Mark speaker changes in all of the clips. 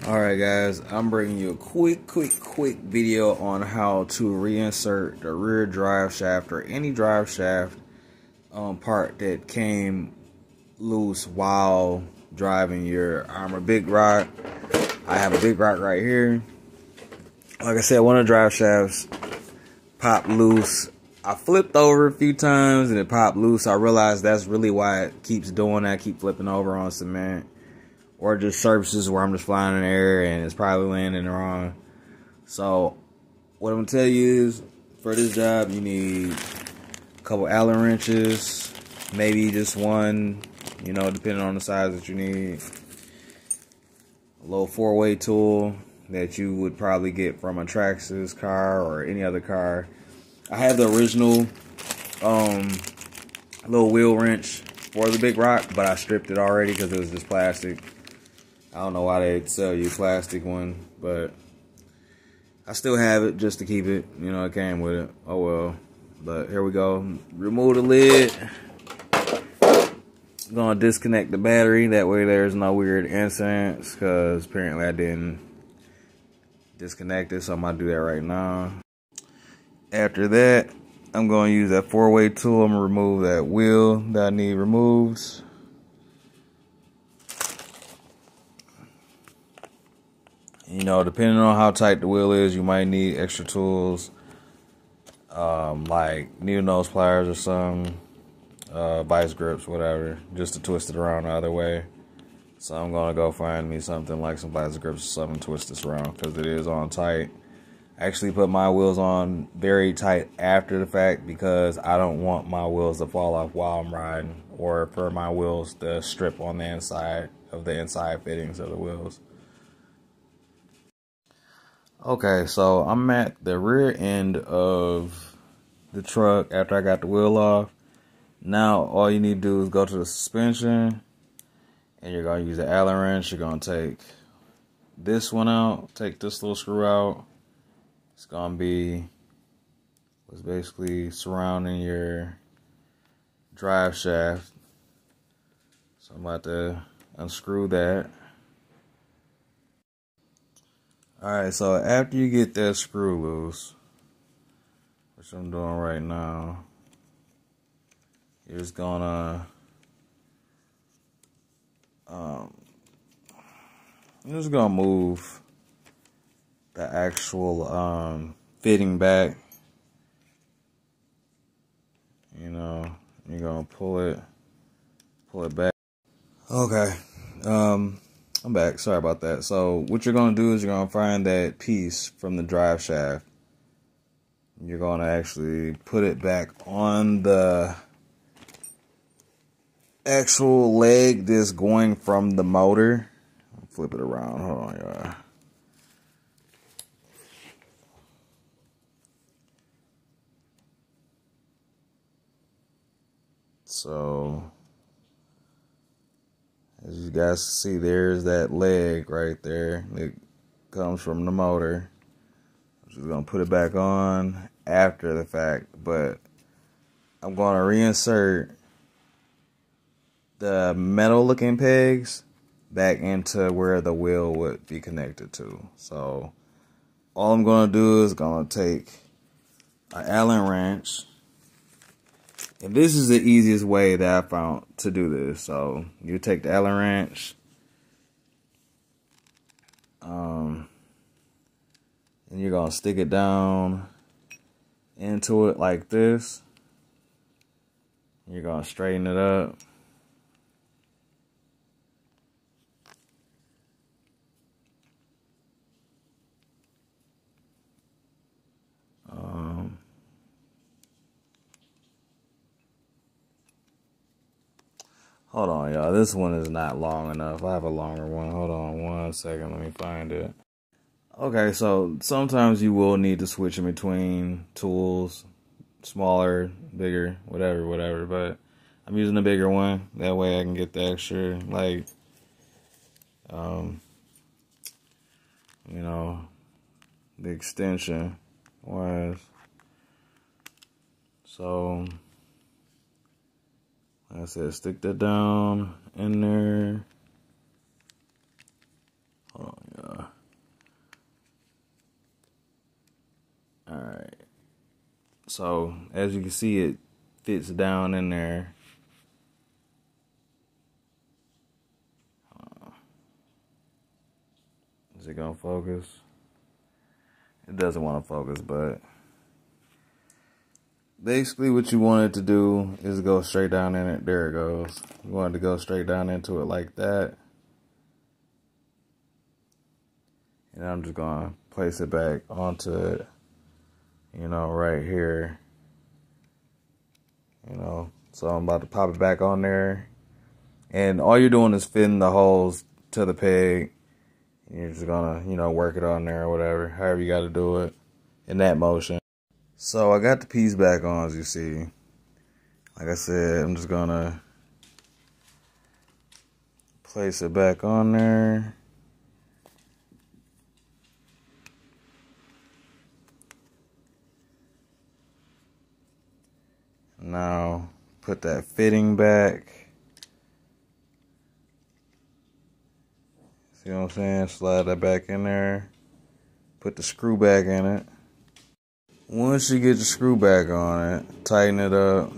Speaker 1: Alright guys, I'm bringing you a quick video on how to reinsert the rear drive shaft or any drive shaft part that came loose while driving your Arrma Big Rock. I have a Big Rock right here. Like I said, one of the drive shafts popped loose. I flipped over a few times and it popped loose. I realized that's really why it keeps doing that, keep flipping over on cement. Or just surfaces where I'm just flying in the air and it's probably landing wrong. So what I'm gonna tell you is, for this job you need a couple Allen wrenches, maybe just one, you know, depending on the size that you need. A little 4-way tool that you would probably get from a Traxxas car or any other car. I have the original little wheel wrench for the Big Rock, but I stripped it already because it was just plastic. I don't know why they sell you a plastic one, but I still have it just to keep it. You know, it came with it. Oh well. But here we go. Remove the lid. I'm gonna disconnect the battery. That way there's no weird incidents, because apparently I didn't disconnect it, so I'm gonna do that right now. After that, I'm gonna use that 4-way tool. I'm gonna remove that wheel that I need removed. You know, depending on how tight the wheel is, you might need extra tools, like needle nose pliers or some, vice grips, whatever, just to twist it around the other way. So I'm gonna go find me something like some vice grips or something to twist this around, because it is on tight. I actually put my wheels on very tight after the fact because I don't want my wheels to fall off while I'm riding, or for my wheels to strip on the inside of the inside fittings of the wheels. Okay, so I'm at the rear end of the truck after I got the wheel off. Now all you need to do is go to the suspension, and you're going to use the Allen wrench. You're going to take this one out, take this little screw out. It's going to be what's basically surrounding your drive shaft. So I'm about to unscrew that. Alright, so after you get that screw loose, which I'm doing right now, you're just gonna move the actual fitting back. You know, you're gonna pull it back. Okay. I'm back. Sorry about that. So what you're going to do is you're going to find that piece from the drive shaft. You're going to actually put it back on the actual leg that's going from the motor. Flip it around. Hold on, y'all. So as you guys see, there's that leg right there. It comes from the motor. I'm just gonna put it back on after the fact, but I'm going to reinsert the metal looking pegs back into where the wheel would be connected to. So all I'm going to do is going to take an Allen wrench. And this is the easiest way that I found to do this. So you take the Allen wrench, and you're gonna stick it down into it like this. You're gonna straighten it up. Hold on, y'all. This one is not long enough. I have a longer one. Hold on 1 second. Let me find it. Okay, so sometimes you will need to switch in between tools. Smaller, bigger, whatever. But I'm using the bigger one. That way I can get the extra, like, you know, the extension wise. So, like I said, stick that down in there. Hold on, y'all. Alright. So, as you can see, it fits down in there. Is it gonna focus? It doesn't want to focus, but basically what you want it to do is go straight down in it. There it goes. You want it to go straight down into it like that. And I'm just gonna place it back onto it, you know, right here. You know, so I'm about to pop it back on there. And all you're doing is fitting the holes to the peg. And you're just gonna, you know, work it on there or whatever, however you gotta do it in that motion. So I got the piece back on, as you see. Like I said, I'm just gonna place it back on there. Now put that fitting back. See what I'm saying? Slide that back in there. Put the screw back in it. Once you get the screw back on it, tighten it up.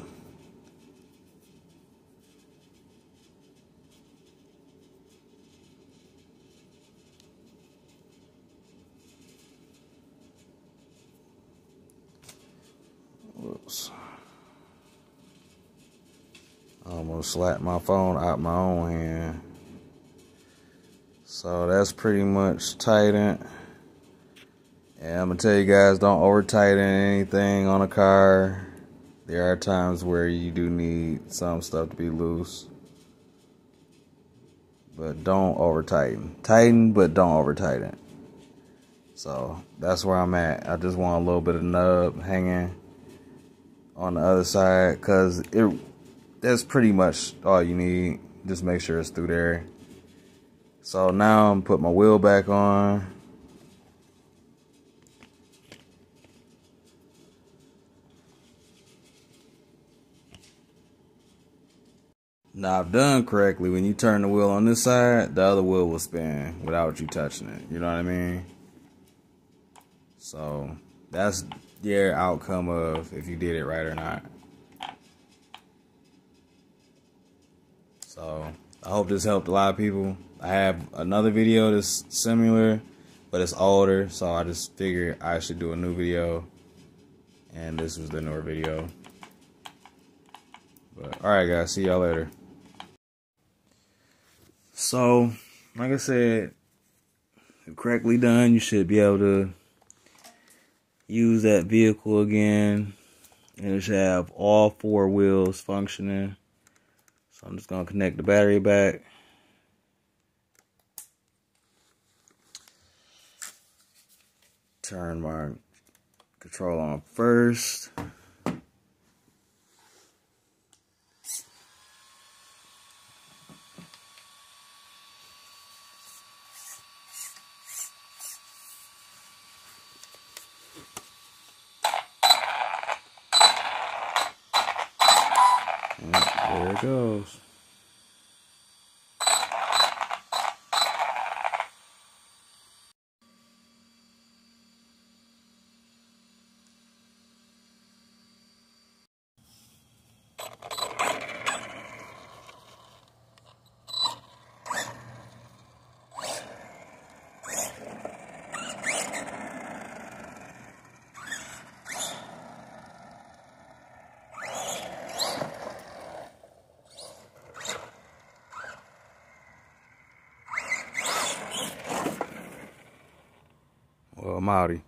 Speaker 1: Whoops. I almost slapped my phone out my own hand. So that's pretty much tightened. And I'm going to tell you guys, don't over tighten anything on a car. There are times where you do need some stuff to be loose. But don't over tighten. Tighten, but don't over tighten. So that's where I'm at. I just want a little bit of nub hanging on the other side, because that's pretty much all you need. Just make sure it's through there. So now I'm putting my wheel back on. Now, if done correctly, when you turn the wheel on this side, the other wheel will spin without you touching it. You know what I mean? So that's your outcome of if you did it right or not. So I hope this helped a lot of people. I have another video that's similar, but it's older, so I just figured I should do a new video, and this was the newer video. But alright guys, see y'all later. So, like I said, if correctly done, you should be able to use that vehicle again, and it should have all 4 wheels functioning. So I'm just going to connect the battery back. Turn my control on first. There it goes. Well, I'm outie.